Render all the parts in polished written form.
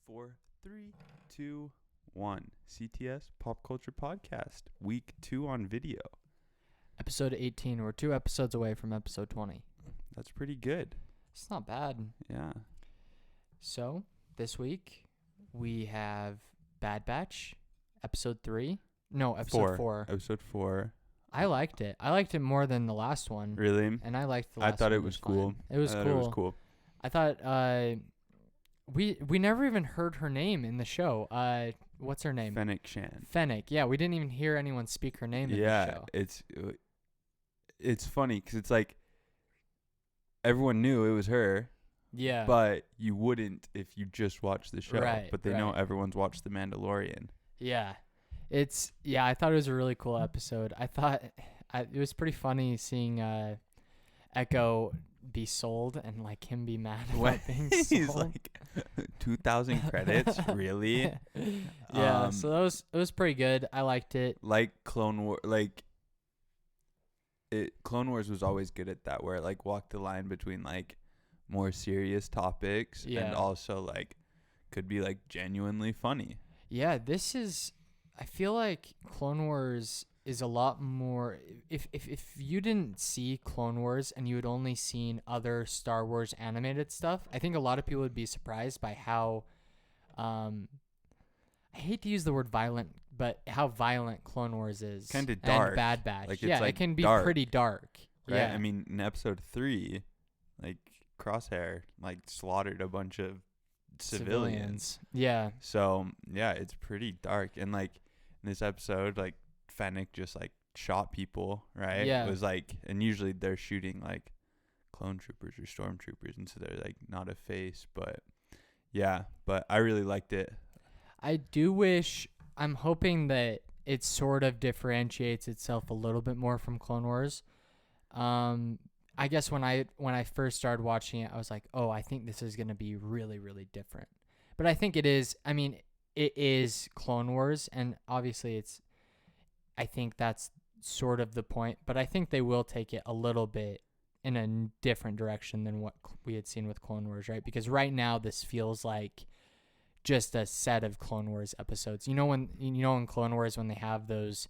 4, 3, 2, 1. CTS Pop Culture Podcast, Week 2 on video. Episode 18. We're 2 episodes away from episode 20. That's pretty good. It's not bad. Yeah. So, this week, we have Bad Batch, episode 3. No, episode 4. Episode 4. I liked it. I liked it more than the last one. Really? And I liked the last one. I thought it was cool. It was cool. It was cool. I thought, we never even heard her name in the show. What's her name? Fennec Shan. Fennec. Yeah, we didn't even hear anyone speak her name in the show. It's funny because it's like everyone knew it was her. Yeah. But you wouldn't if you just watched the show. Right, but they know everyone's watched The Mandalorian. Yeah. I thought it was a really cool episode. I thought it was pretty funny seeing Echo be sold and like him be mad about being sold. He's like 2,000 credits, really? Yeah, so it was pretty good. I liked it. Like Clone Wars was always good at that, where it like walked the line between like more serious topics and also like could be like genuinely funny. Yeah, I feel like Clone Wars is a lot more. If you didn't see Clone Wars and you had only seen other Star Wars animated stuff, I think a lot of people would be surprised by how I hate to use the word violent, but how violent Clone Wars is. Kind of dark. And Bad Batch. Like, yeah, it's like it can be dark, pretty dark. Right? Yeah. I mean, in episode 3, like Crosshair like slaughtered a bunch of civilians. Yeah. So, yeah, it's pretty dark. And like in this episode, like Fennec just like shot people, right? Yeah. It was like, and usually they're shooting like clone troopers or stormtroopers, and so they're like not a face, but yeah, but I really liked it. I'm hoping that it sort of differentiates itself a little bit more from Clone Wars. I guess when I first started watching it, I was like, oh, I think this is going to be really, really different. But I think it is. I mean, it is Clone Wars, and obviously I think that's sort of the point. But I think they will take it a little bit in a different direction than what we had seen with Clone Wars, right? Because right now this feels like just a set of Clone Wars episodes. You know in Clone Wars when they have those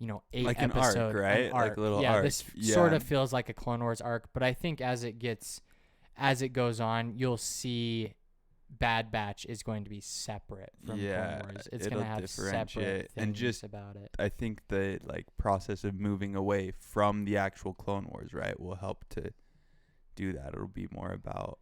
8 like episode an arc, right? an arc. Like a little yeah, arc. This sort of feels like a Clone Wars arc, but I think as it goes on, you'll see Bad Batch is going to be separate from Clone Wars. It's going to have separate things and just about it. I think the like process of moving away from the actual Clone Wars, right, will help to do that. It'll be more about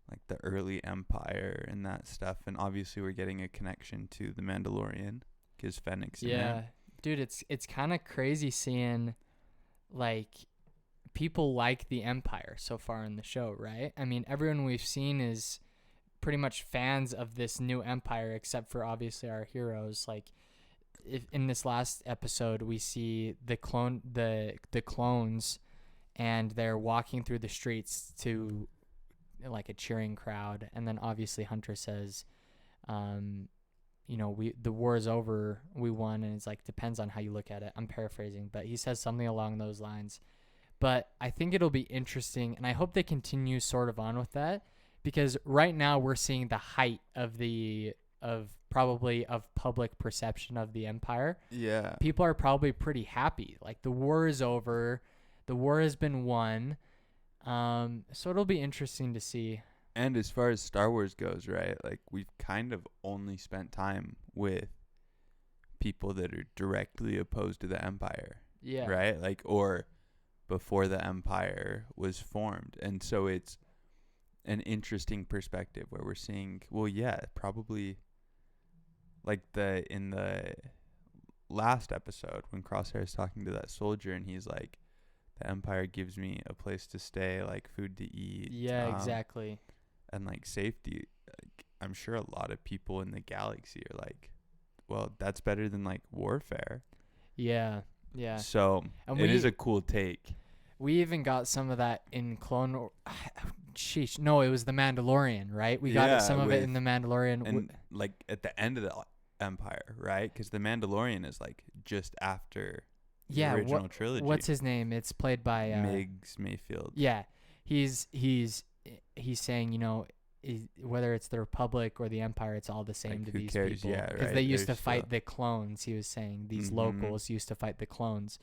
like the early Empire and that stuff, and obviously we're getting a connection to the Mandalorian because Fennec's in there. Dude, it's kind of crazy seeing like people like the Empire so far in the show, right? I mean, everyone we've seen is pretty much fans of this new Empire, except for obviously our heroes. Like, if in this last episode we see the clones, and they're walking through the streets to like a cheering crowd, and then obviously Hunter says, the war is over, we won, and it's like, depends on how you look at it. I'm paraphrasing, but he says something along those lines. But I think it'll be interesting, and I hope they continue sort of on with that, because right now we're seeing the height of public perception of the Empire. Yeah. People are probably pretty happy. Like, the war is over, the war has been won. So it'll be interesting to see. And as far as Star Wars goes, right, like we've kind of only spent time with people that are directly opposed to the Empire. Yeah. Right? Like, or before the Empire was formed. And so it's an interesting perspective where we're seeing, well, yeah, probably like in the last episode when Crosshair is talking to that soldier and he's like, the Empire gives me a place to stay, like food to eat. Yeah, exactly. And like safety. Like, I'm sure a lot of people in the galaxy are like, well, that's better than like warfare. Yeah, yeah. So it is a cool take. We even got some of that in Sheesh. No, it was The Mandalorian, right? We got some of it in The Mandalorian. And like at the end of the Empire, right? Because The Mandalorian is like just after the original trilogy. What's his name? It's played by Miggs Mayfield. Yeah, he's saying, whether it's the Republic or the Empire, it's all the same Like, to who these cares? people. Yeah, Because right. they used to There's fight still- the clones, he was saying. These Mhm. locals used to fight the clones.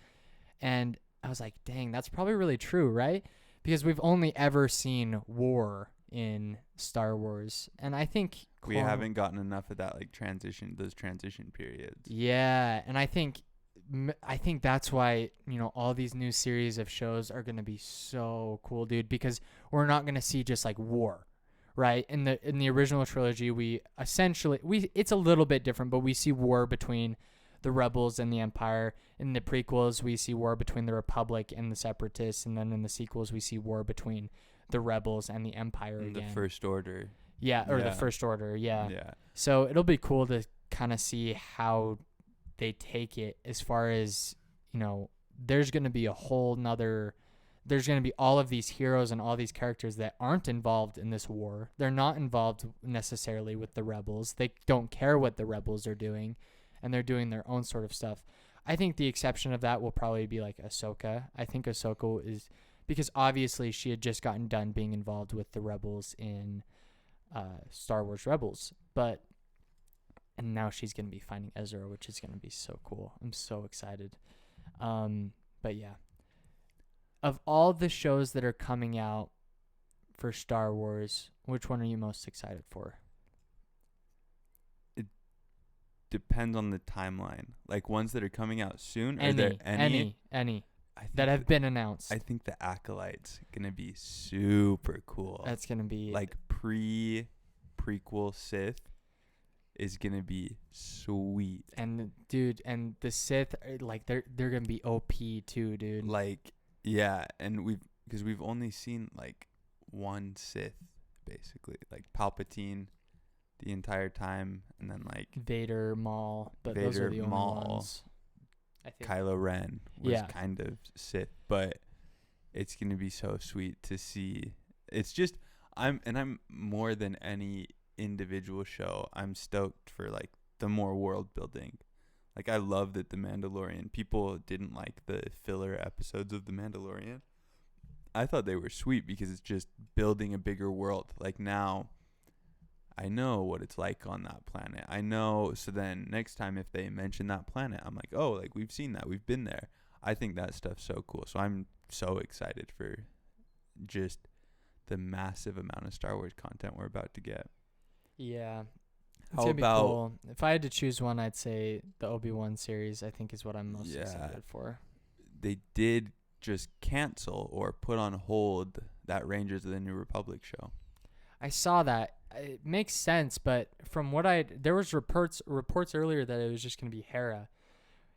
And I was like, dang, that's probably really true, right? Because we've only ever seen war in Star Wars. And I think we haven't gotten enough of that, like, those transition periods. Yeah, and I think that's why, you know, all these new series of shows are going to be so cool, dude, because we're not going to see just like war, right? In the original trilogy, we it's a little bit different, but we see war between the rebels and the Empire. In the prequels, we see war between the Republic and the Separatists, and then in the sequels, we see war between the rebels and the Empire In again. the First Order. Yeah, or the Yeah. First Order, yeah. Yeah. So it'll be cool to kind of see how they take it, as far as, you know, there's going to be there's going to be all of these heroes and all these characters that aren't involved in this war. They're not involved necessarily with the rebels. They don't care what the rebels are doing, and they're doing their own sort of stuff. I think the exception of that will probably be like Ahsoka. I think Ahsoka is, because obviously she had just gotten done being involved with the rebels in Star Wars Rebels, and now she's going to be finding Ezra, which is going to be so cool. I'm so excited. But yeah, of all the shows that are coming out for Star Wars, which one are you most excited for? Depends on the timeline. Like, ones that are coming out soon. Are there Any I think that have been announced. I think the Acolyte's gonna be super cool. That's going to be like prequel Sith is gonna be sweet. and dude, and the Sith, like they're going to be OP too, dude. Like, yeah, and because we've only seen like one Sith, basically, like Palpatine the entire time, and then like Vader, Maul, but those are Vader, the only Maul, ones. I think. Kylo Ren was Yeah. kind of Sith, but it's gonna be so sweet to see. It's just I'm more than any individual show, I'm stoked for like the more world building. Like, I love that The Mandalorian, people didn't like the filler episodes of The Mandalorian. I thought they were sweet because it's just building a bigger world. Like, now I know what it's like on that planet. I know. So then next time if they mention that planet, I'm like, oh, like, we've seen that. We've been there. I think that stuff's so cool. So I'm so excited for just the massive amount of Star Wars content we're about to get. Yeah. It's How gonna be about- cool. If I had to choose one, I'd say the Obi-Wan series, I think, is what I'm most Yeah. excited for. They did just cancel or put on hold that Rangers of the New Republic show. I saw that. It makes sense, but from what there was reports earlier that it was just going to be Hera.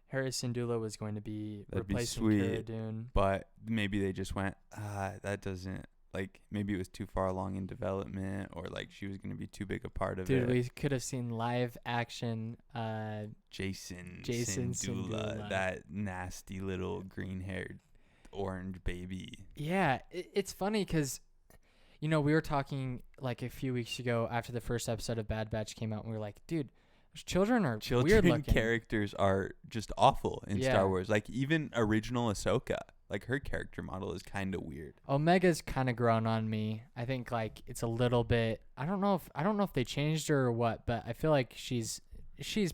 Hera Syndulla was going to be That'd be replacing Cara sweet. Dune. But maybe they just went, that doesn't, like, maybe it was too far along in development, or like she was going to be too big a part of Dude, it. we could have seen live action Jason Jason Syndulla, Syndulla. that nasty little green-haired orange baby. Yeah, it's funny because, you know, we were talking like a few weeks ago after the first episode of Bad Batch came out, and we were like, dude, those children are weird Children looking. characters are just awful in Yeah. Star Wars. Like, even original Ahsoka, like, her character model is kind of weird. Omega's kind of grown on me. I think like it's a little bit. I don't know if they changed her or what, but I feel like she's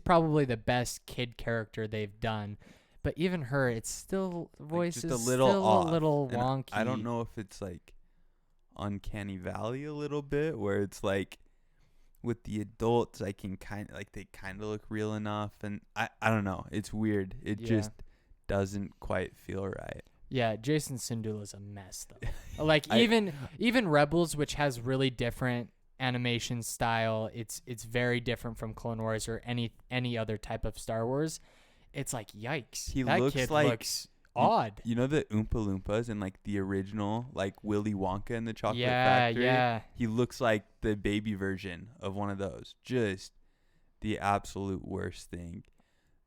probably the best kid character they've done. But even her, it's still voice just is a little still off. a little And wonky. I don't know if it's like Uncanny Valley a little bit, where it's like with the adults, I can kind of like they kind of look real enough, and I don't know. It's weird. It Yeah. just doesn't quite feel right. Yeah, Jason Syndulla's a mess though. Like I- even Rebels, which has really different animation style, it's very different from Clone Wars or any other type of Star Wars. It's like, yikes. He that looks kid like- looks odd. You know the Oompa Loompas in like the original, like Willy Wonka and the Chocolate Yeah, Factory? yeah. He looks like the baby version of one of those. Just the absolute worst thing.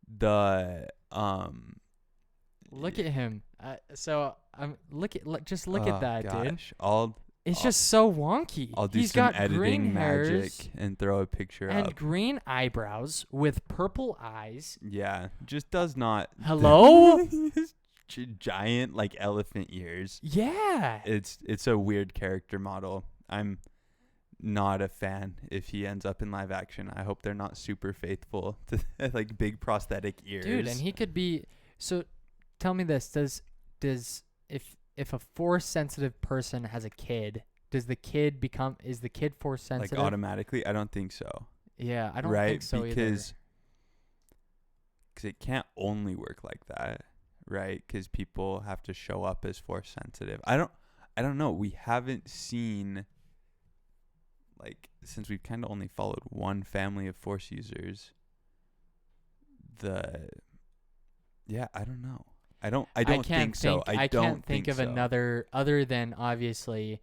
The Look at him. Look at that, dude. gosh. I'll It's just so wonky. do He's some got green editing magic hairs and throw a picture and up. green eyebrows with purple eyes. Yeah, just does not. Hello? Giant like elephant ears. Yeah. It's a weird character model. I'm not a fan if he ends up in live action. I hope they're not super faithful to like big prosthetic ears. Dude, and he could be. So, tell me this: does if a force sensitive person has a kid, is the kid force sensitive? Like automatically? I don't think so. Yeah, I don't right? think so Because it can't only work like that, right? Because people have to show up as force sensitive. I don't know. We haven't seen, like, since we've kind of only followed one family of force users. I don't know. I don't think so. I can't think of another other than obviously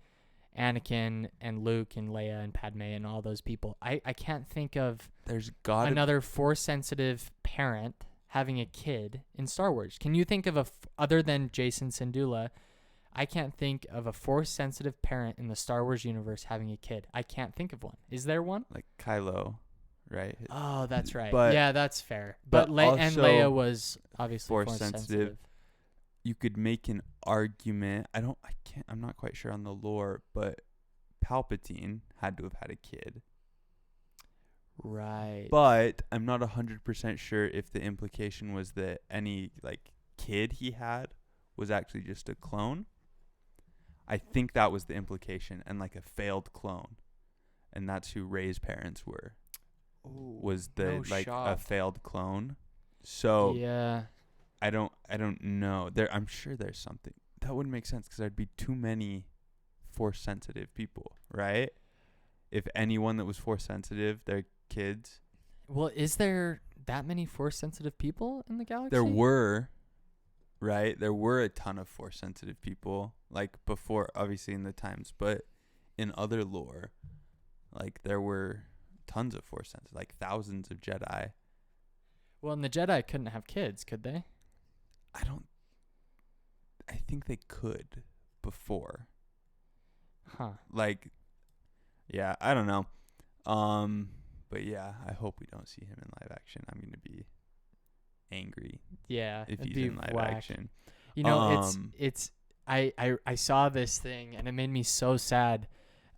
Anakin and Luke and Leia and Padme and all those people. I can't think of there's got another force sensitive parent having a kid in Star Wars. Can you think of other than Jason Syndulla? I can't think of a force sensitive parent in the Star Wars universe having a kid. I can't think of one. Is there one? like Kylo, right? Oh, that's right. But, yeah, that's fair. but And also Leia was obviously force force sensitive. sensitive. You could make an argument. I'm not quite sure on the lore, but Palpatine had to have had a kid. Right. But I'm not 100% sure if the implication was that any like kid he had was actually just a clone. I think that was the implication, and like a failed clone. And that's who Rey's parents were. Ooh, was no a shot. failed clone. So yeah. I don't know. I'm sure there's something. That wouldn't make sense because there'd be too many force sensitive people, right? If anyone that was force sensitive, they're kids. Well, is there that many force sensitive people in the galaxy? There were, right? There were a ton of force sensitive people, like before, obviously in the times, but in other lore, like there were tons of force sensitive, like thousands of Jedi. Well, and the Jedi couldn't have kids, could they? I think they could before. Huh. Like, yeah, I don't know. But yeah, I hope we don't see him in live action. I'm gonna be angry. Yeah, if it'd he's be in live whack. action. You know, it's I saw this thing and it made me so sad.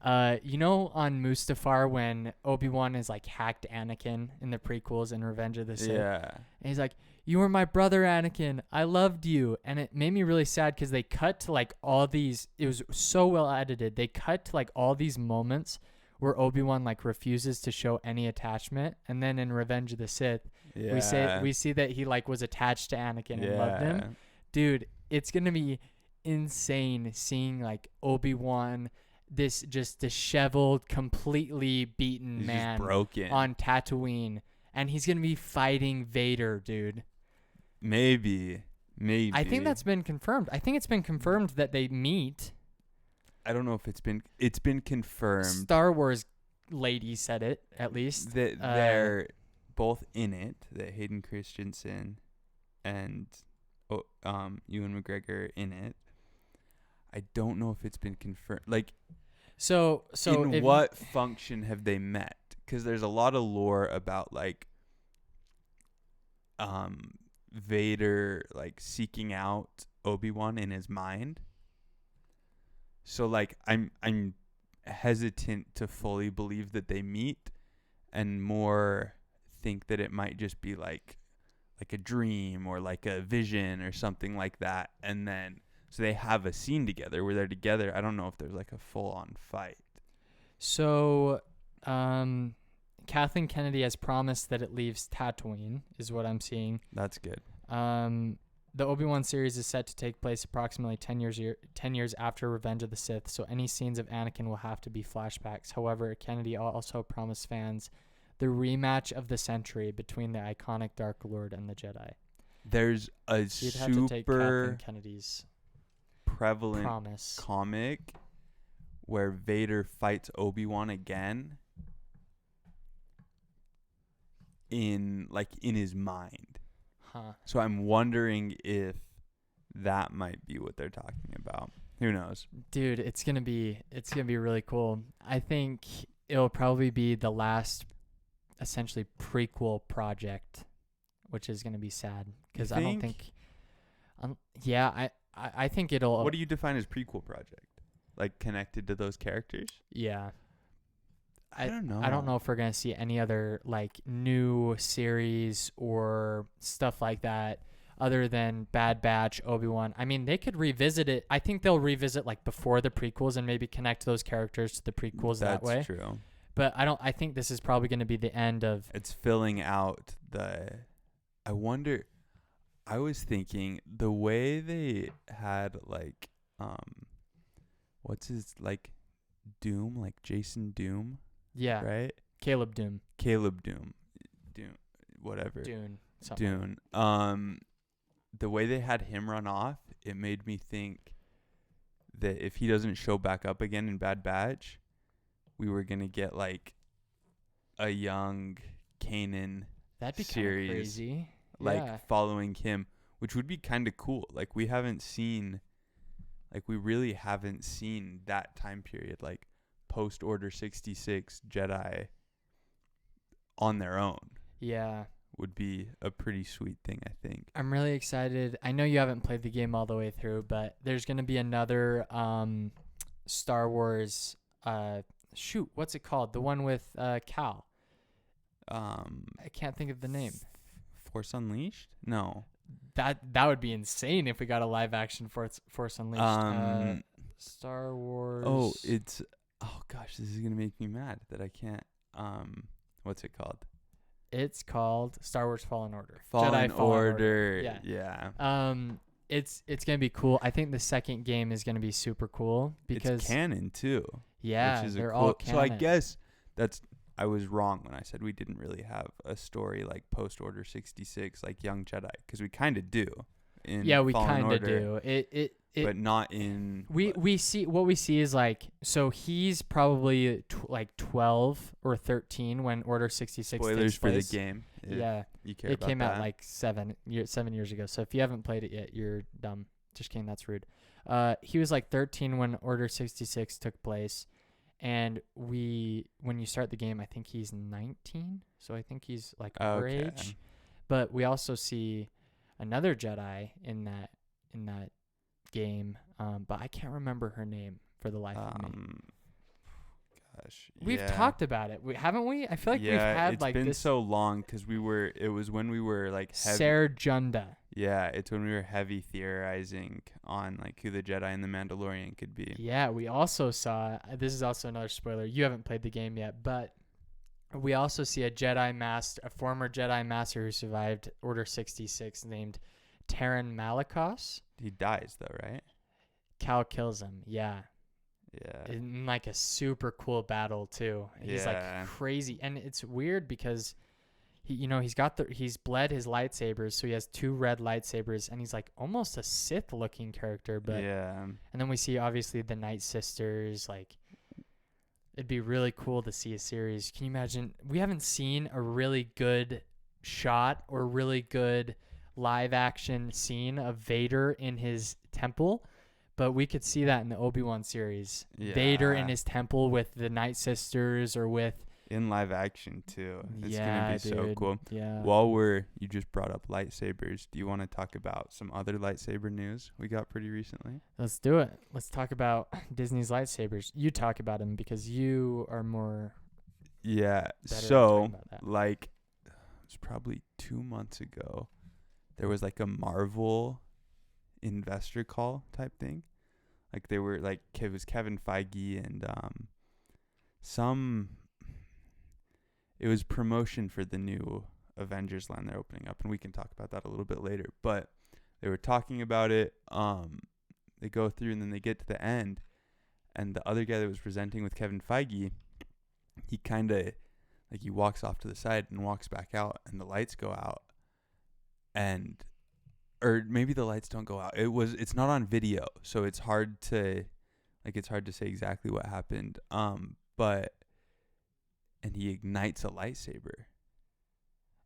You know, on Mustafar when Obi-Wan is like hacked Anakin in the prequels and Revenge of the Sith. Yeah. And he's like, "You were my brother, Anakin. I loved you." And it made me really sad because they cut to like all these. It was so well edited. They cut to like all these moments where Obi-Wan like refuses to show any attachment, and then in Revenge of the Sith, we see that he like was attached to Anakin and loved him. Dude, it's gonna be insane seeing like Obi-Wan, this just disheveled, completely beaten He's man just broken on Tatooine, and he's gonna be fighting Vader, dude. Maybe. I think that's been confirmed. I think it's been confirmed that they meet. I don't know if it's been confirmed. Star Wars lady said it, at least. That they're both in it, that Hayden Christensen and Ewan McGregor in it. I don't know if it's been confirmed. Like, so in what function have they met? Because there's a lot of lore about like Vader like seeking out Obi-Wan in his mind. So like I'm hesitant to fully believe that they meet, and more think that it might just be like a dream or like a vision or something like that, and then so they have a scene together where they're together. I don't know if there's like a full-on fight. So Kathleen Kennedy has promised that it leaves Tatooine, is what I'm seeing. That's good. The Obi-Wan series is set to take place approximately 10 years after Revenge of the Sith, so any scenes of Anakin will have to be flashbacks. However, Kennedy also promised fans the rematch of the century between the iconic Dark Lord and the Jedi. There's a You'd have to take Kathleen super Kennedy's prevalent promise. comic where Vader fights Obi-Wan again in his mind. Huh. So I'm wondering if that might be what they're talking about. Who knows? Dude, it's gonna be really cool. I think it'll probably be the last, essentially, prequel project, which is gonna be sad because I don't think. I think it'll. What do you define as prequel project? Like connected to those characters? Yeah. I don't know. I don't know if we're gonna see any other like new series or stuff like that other than Bad Batch, Obi-Wan. I mean, they could revisit it. I think they'll revisit like before the prequels and maybe connect those characters to the prequels that way. That's true. But I think this is probably going to be the end of. It's filling out the. I wonder. I was thinking the way they had like, what's his like, Doom, like Jason Doom, Yeah. right? Caleb Doom. Caleb Doom, whatever. Dune. Something. Dune. The way they had him run off, it made me think that if he doesn't show back up again in Bad Batch, we were gonna get like a young Kanan That'd be kind of series, crazy. like Yeah. following him, which would be kind of cool. Like we really haven't seen that time period, like post Order 66 Jedi on their own. Yeah. Would be a pretty sweet thing, I think. I'm really excited. I know you haven't played the game all the way through, but there's going to be another Star Wars what's it called? The one with Cal. I can't think of the name. Force Unleashed? No. That would be insane if we got a live action Force Unleashed. Star Wars. Oh gosh, this is going to make me mad that I can't what's it called? It's called Star Wars Fallen Order. Fallen Jedi Order. Yeah. It's gonna be cool. I think the second game is gonna be super cool because it's canon too. Yeah, which is they're cool, all canon. So I guess I was wrong when I said we didn't really have a story like post Order 66, like Young Jedi, because we kind of do. We kind of do. But not in. We see what we see is like, so he's probably like 12 or 13 when Order 66 Spoilers takes for the place. game. Yeah, you care it about came that. out like 7 years ago. So if you haven't played it yet, you're dumb. Just kidding. That's rude. He was like 13 when Order 66 took place, and when you start the game, I think he's 19. So I think he's like our age. But we also see another Jedi in that game, but I can't remember her name for the life of me. Gosh, we've talked about it, haven't we? I feel like we've had it's like been this. so long because it was when we were like heavy. Ser Junda. Yeah, it's when we were heavy theorizing on like who the Jedi and the Mandalorian could be. Yeah, we also saw. This is also another spoiler. You haven't played the game yet, but we also see a former Jedi Master who survived Order 66, named Taron Malicos. He dies though, right? Cal kills him. Yeah. Yeah. In like a super cool battle too. He's like crazy, and it's weird because he's bled his lightsabers, so he has 2 red lightsabers, and he's like almost a Sith looking character. But and then we see obviously the Night Sisters. Like, it'd be really cool to see a series. Can you imagine? We haven't seen a really good shot or really good live action scene of Vader in his temple, but we could see that in the Obi-Wan series. Yeah. Vader in his temple with the Night Sisters or with in live action too. It's gonna be so cool. Yeah. While you just brought up lightsabers, do you want to talk about some other lightsaber news we got pretty recently? Let's do it. Let's talk about Disney's lightsabers. You talk about them because you are more. Yeah. So like, it was probably 2 months ago. There was like a Marvel investor call type thing. Like they were like, it was Kevin Feige and it was promotion for the new Avengers line they're opening up, and we can talk about that a little bit later. But they were talking about it. They go through and then they get to the end, and the other guy that was presenting with Kevin Feige, he kind of like he walks off to the side and walks back out, and the lights go out. Or maybe the lights don't go out. It's not on video, so it's hard to say exactly what happened. And he ignites a lightsaber.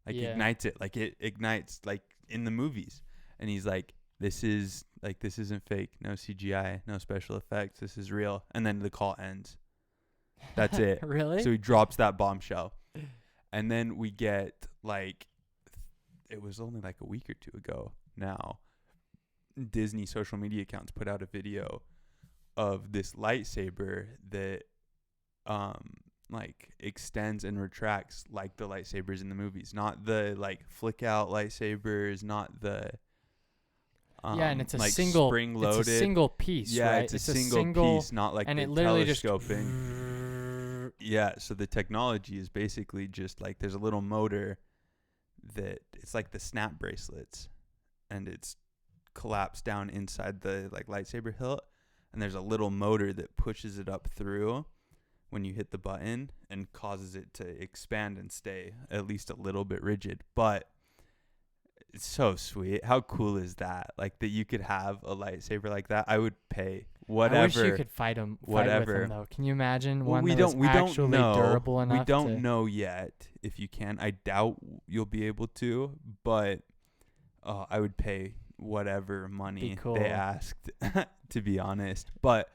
Ignites it. Like it ignites like in the movies. And he's like, this isn't fake. No CGI, no special effects. This is real. And then the call ends. That's it. Really? So he drops that bombshell. And then we get like, it was only like a week or two ago now, Disney social media accounts put out a video of this lightsaber that like extends and retracts like the lightsabers in the movies, not the like flick out lightsabers, not the Yeah, and it's a like single spring loaded. It's a single piece, Yeah, right? it's a single piece, not like and the it literally telescoping. Yeah, so the technology is basically just like there's a little motor that it's like the snap bracelets, and it's collapsed down inside the like lightsaber hilt, and there's a little motor that pushes it up through when you hit the button and causes it to expand and stay at least a little bit rigid. But it's so sweet. How cool is that? Like that you could have a lightsaber like that. I would pay whatever. I wish you could fight with them though. Can you imagine one that was actually durable enough? We don't know yet if you can. I doubt you'll be able to, but I would pay whatever money they asked, to be honest. But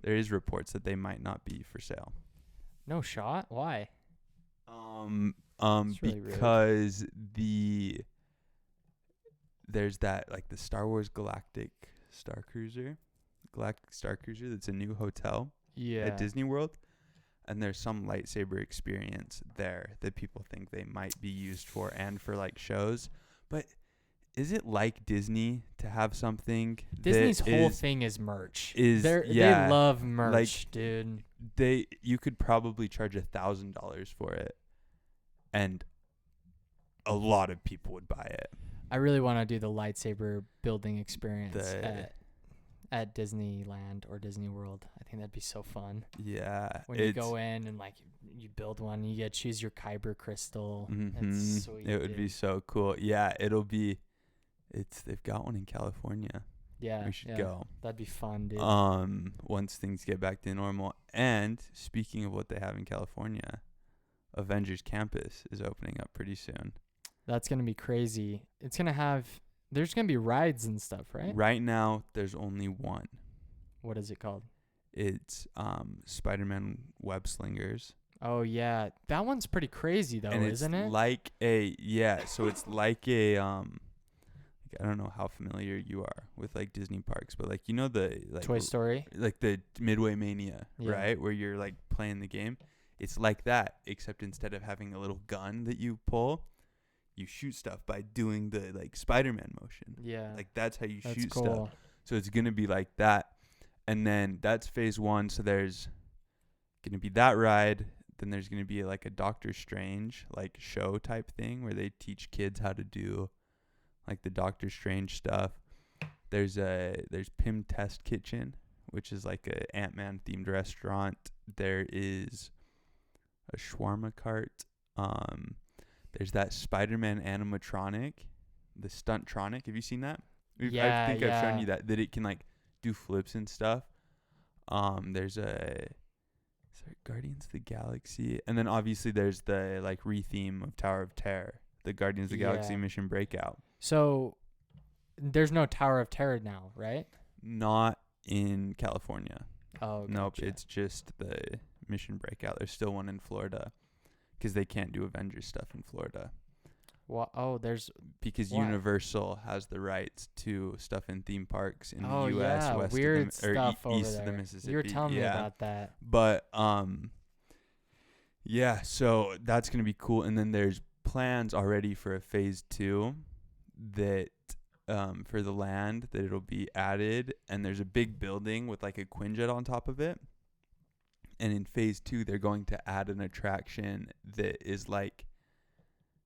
there is reports that they might not be for sale. No shot? Why? Really because there's that like the Star Wars Galactic Star Cruiser that's a new hotel at Disney World, and there's some lightsaber experience there that people think they might be used for and for like shows. But is it like Disney to have something? Disney's whole thing is merch. They love merch, like, dude. You could probably charge $1,000 for it, and a lot of people would buy it. I really want to do the lightsaber building experience at Disneyland or Disney World. I think that'd be so fun. Yeah. When you go in and like you build one, you get to choose your kyber crystal. It's sweet. It would be so cool. Yeah, they've got one in California. Yeah. We should go. That'd be fun, dude. Once things get back to normal. And speaking of what they have in California, Avengers Campus is opening up pretty soon. That's going to be crazy. There's going to be rides and stuff, right? Right now, there's only one. What is it called? It's Spider-Man Web Slingers. Oh, yeah. That one's pretty crazy, though, isn't it? So it's like a, I don't know how familiar you are with, like, Disney parks, but, like, you know the, like... Toy Story? Like the Midway Mania, right? Where you're, like, playing the game. It's like that, except instead of having a little gun that you pull... You shoot stuff by doing the like Spider-Man motion. Yeah. Like that's how you shoot cool. stuff. So it's going to be like that. And then that's phase 1. So there's going to be that ride. Then there's going to be like a Doctor Strange like show type thing where they teach kids how to do like the Doctor Strange stuff. There's Pym Test Kitchen, which is like a Ant-Man themed restaurant. There is a shawarma cart. There's that Spider-Man animatronic, the Stunttronic. Have you seen that? Yeah, I think I've shown you that it can like do flips and stuff. There's Guardians of the Galaxy, and then obviously there's the like retheme of Tower of Terror, the Guardians of the Galaxy Mission Breakout. So there's no Tower of Terror now, right? Not in California. Oh, gotcha. Nope. It's just the Mission Breakout. There's still one in Florida. Because they can't do Avengers stuff in Florida. Well, because why? Universal has the rights to stuff in theme parks in the U.S. Yeah, west weird of stuff over east there. of the Mississippi. You were telling me about that. But so that's gonna be cool. And then there's plans already for a phase 2 that for the land that it'll be added, and there's a big building with like a Quinjet on top of it. And in phase 2, they're going to add an attraction that is like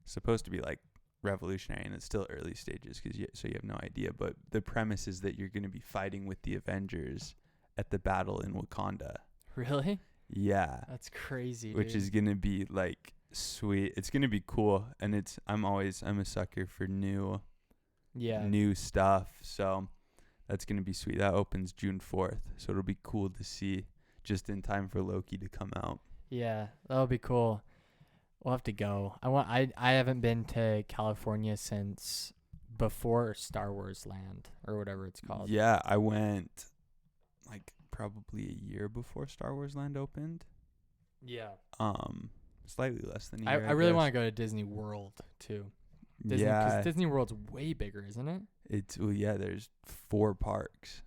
supposed to be like revolutionary, and it's still early stages so you have no idea. But the premise is that you're going to be fighting with the Avengers at the battle in Wakanda. Really? Yeah. That's crazy. Which is going to be like sweet. It's going to be cool, and I'm a sucker for new stuff. So that's going to be sweet. That opens June 4th, so it'll be cool to see. Just in time for Loki to come out. Yeah, that'll be cool. We'll have to go. I haven't been to California since before Star Wars Land or whatever it's called. Yeah, I went like probably a year before Star Wars Land opened. Yeah. Slightly less than a year. I really want to go to Disney World too. Because Disney World's way bigger, isn't it? There's 4 parks.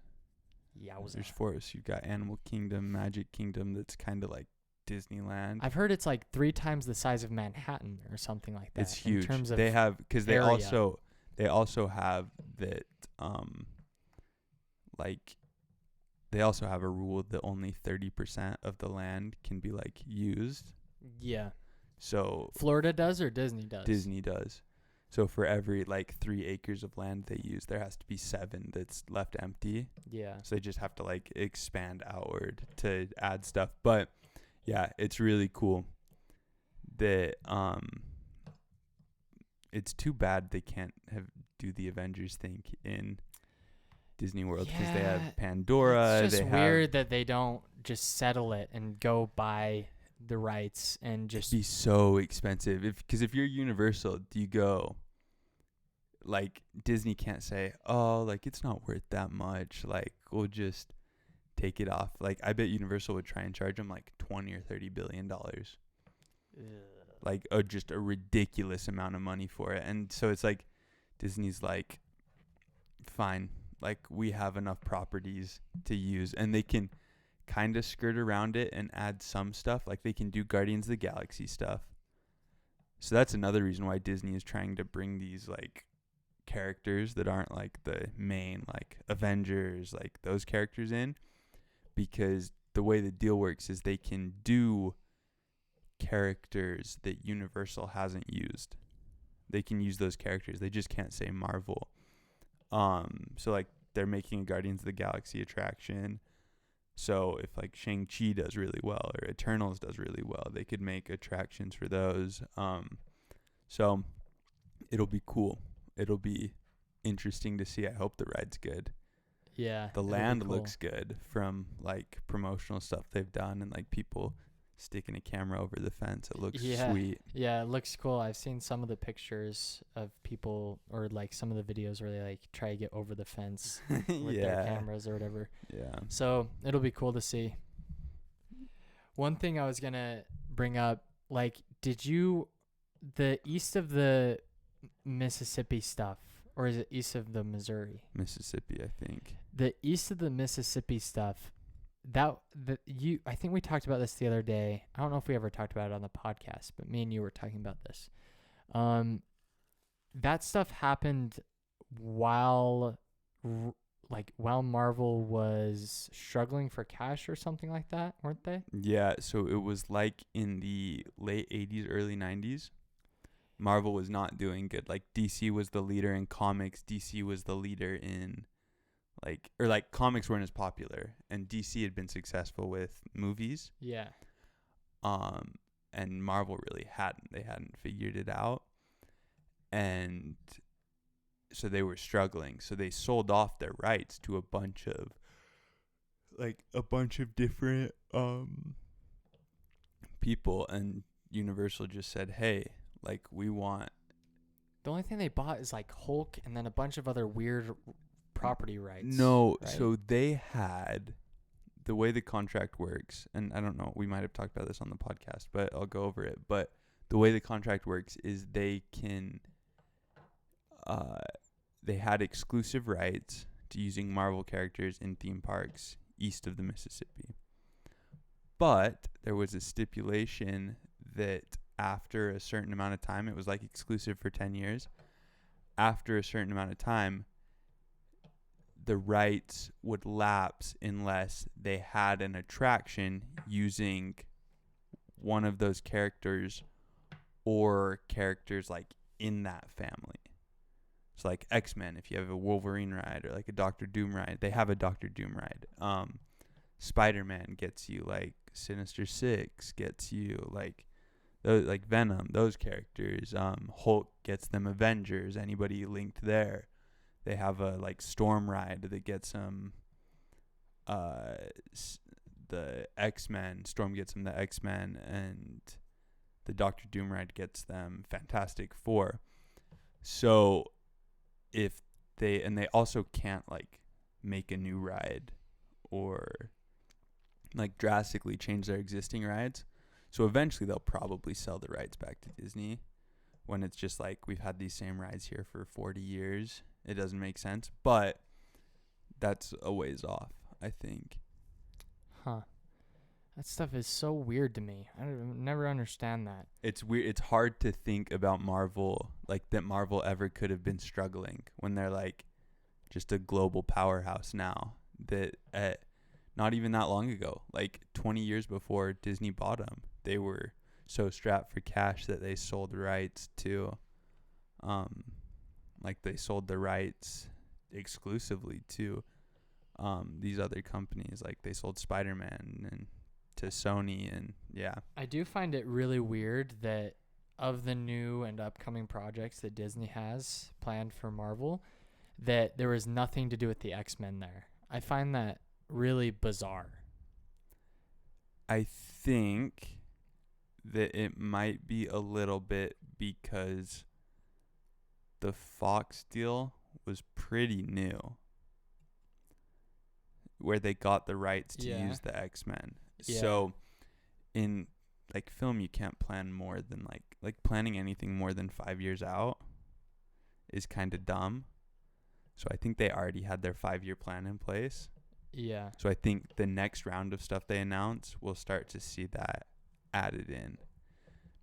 Yeah, there's 4. So you've got Animal Kingdom, Magic Kingdom. That's kind of like Disneyland. I've heard it's like 3 times the size of Manhattan or something like that. It's huge. In terms of They have, because they area. also have that like they also have a rule that only 30% of the land can be like used. Yeah. So Florida does or Disney does? Disney does. So for every like 3 acres of land they use, there has to be 7 that's left empty. Yeah. So they just have to like expand outward to add stuff. But yeah, it's really cool that it's too bad they can't do the Avengers thing in Disney World, because they have Pandora. It's just they weird that they don't just settle it and go buy the rights and just be so expensive. Because if you're Universal, do you go, like, Disney can't say, oh, like, it's not worth that much, like, we'll just take it off. Like, I bet Universal would try and charge them like 20 or 30 billion dollars, like just a ridiculous amount of money for it. And so it's like Disney's like, fine, like, we have enough properties to use, and they can kind of skirt around it and add some stuff. Like, they can do Guardians of the Galaxy stuff. So that's another reason why Disney is trying to bring these like characters that aren't like the main, like Avengers, like those characters in, because the way the deal works is they can do characters that Universal hasn't used. They can use those characters. They just can't say Marvel. So like they're making a Guardians of the Galaxy attraction. So if like Shang-Chi does really well or Eternals does really well, they could make attractions for those. So it'll be cool. It'll be interesting to see. I hope the ride's good. Yeah. The land looks good from like promotional stuff they've done, and like people sticking a camera over the fence. It looks sweet. Yeah, it looks cool. I've seen some of the pictures of people, or like some of the videos where they like try to get over the fence with their cameras or whatever. Yeah. So it'll be cool to see. One thing I was gonna bring up, like, the east of the Mississippi stuff, or is it east of the Missouri? Mississippi, I think. The east of the Mississippi stuff, I think we talked about this the other day. I don't know if we ever talked about it on the podcast, but me and you were talking about this. That stuff happened while Marvel was struggling for cash or something like that, weren't they? Yeah, so it was like in the late 80s, early 90s. Marvel was not doing good. Like, DC was the leader in comics. DC was the leader in comics weren't as popular, and DC had been successful with movies. Yeah. And Marvel really hadn't. They hadn't figured it out. And so they were struggling. So they sold off their rights to a bunch of different people, and Universal just said, "Hey, like, we want." The only thing they bought is like Hulk and then a bunch of other weird property rights. No, right? So they had, the way the contract works, and I don't know, we might have talked about this on the podcast, but I'll go over it. But the way the contract works is they had exclusive rights to using Marvel characters in theme parks east of the Mississippi. But there was a stipulation that after a certain amount of time, it was like exclusive for 10 years. After a certain amount of time, the rights would lapse unless they had an attraction using one of those characters or characters like in that family. So like X-Men, if you have a Wolverine ride, or like a Doctor Doom ride, they have a Doctor Doom ride. Spider-Man gets you like Sinister Six, gets you like Venom, those characters. Hulk gets them Avengers, anybody linked there. They have a like Storm ride that gets them the X-Men. Storm gets them the X-Men, and the Doctor Doom ride gets them Fantastic Four. So if they also can't like make a new ride or like drastically change their existing rides. So eventually they'll probably sell the rights back to Disney when it's just like, we've had these same rides here for 40 years. It doesn't make sense, but that's a ways off, I think. Huh. That stuff is so weird to me. I don't, never understand that. It's weird. It's hard to think about Marvel, like that Marvel ever could have been struggling when they're like just a global powerhouse now. That not even that long ago, like 20 years before Disney bought them, they were so strapped for cash that they sold rights to, like they sold the rights exclusively to these other companies. Like they sold Spider-Man and to Sony, and yeah. I do find it really weird that of the new and upcoming projects that Disney has planned for Marvel, that there was nothing to do with the X-Men there. I find that really bizarre. I think that it might be a little bit because the Fox deal was pretty new, where they got the rights to Yeah. use the X-Men. Yeah. So in like film, you can't plan more than like planning anything more than 5 years out is kind of dumb. So I think they already had their 5-year plan in place. Yeah. So I think the next round of stuff they announce, we'll start to see that added in,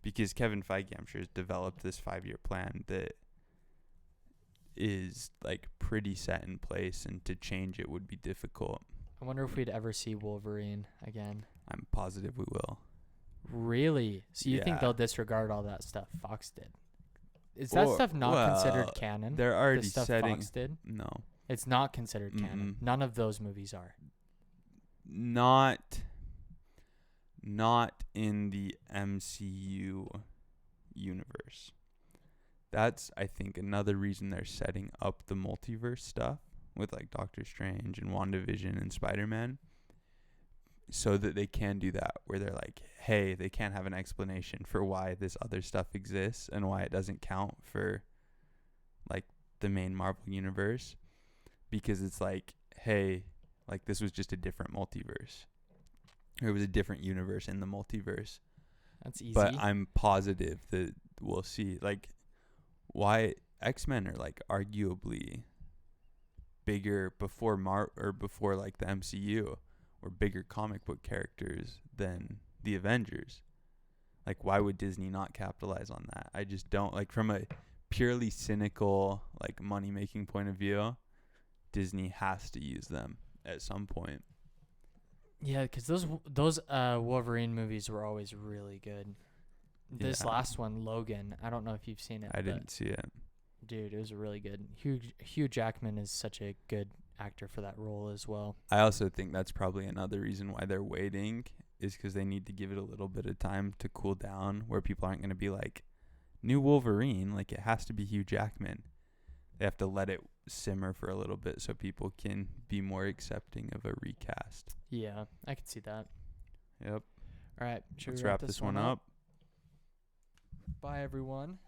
because Kevin Feige, I'm sure, has developed this 5-year plan that is like pretty set in place, and to change it would be difficult. I wonder if we'd ever see Wolverine again. I'm positive we will. Really? So you think Yeah. they'll disregard all that stuff Fox did? Is that Or- stuff not well, considered canon? They're The already stuff setting. Fox did? No, It's not considered canon. Mm-mm. None of those movies are. not in the MCU universe. That's, I think, another reason they're setting up the multiverse stuff with like Doctor Strange and WandaVision and Spider-Man, so that they can do that, where they're like, hey, they can't have an explanation for why this other stuff exists and why it doesn't count for like the main Marvel universe, because it's like, hey, like this was just a different multiverse, or it was a different universe in the multiverse. That's easy. But I'm positive that we'll see like why X-Men are like arguably bigger before before like the MCU, or bigger comic book characters than the Avengers. Like, why would Disney not capitalize on that? I just don't, like, from a purely cynical like money making point of view, Disney has to use them at some point. Yeah, because those Wolverine movies were always really good. This Yeah. last one, Logan, I don't know if you've seen it. I didn't see it. Dude, it was really good. Hugh Jackman is such a good actor for that role as well. I also think that's probably another reason why they're waiting, is because they need to give it a little bit of time to cool down, where people aren't going to be like, new Wolverine, like it has to be Hugh Jackman. They have to let it simmer for a little bit so people can be more accepting of a recast. Yeah, I could see that. Yep. All right, should Let's we wrap this one up. Bye, everyone.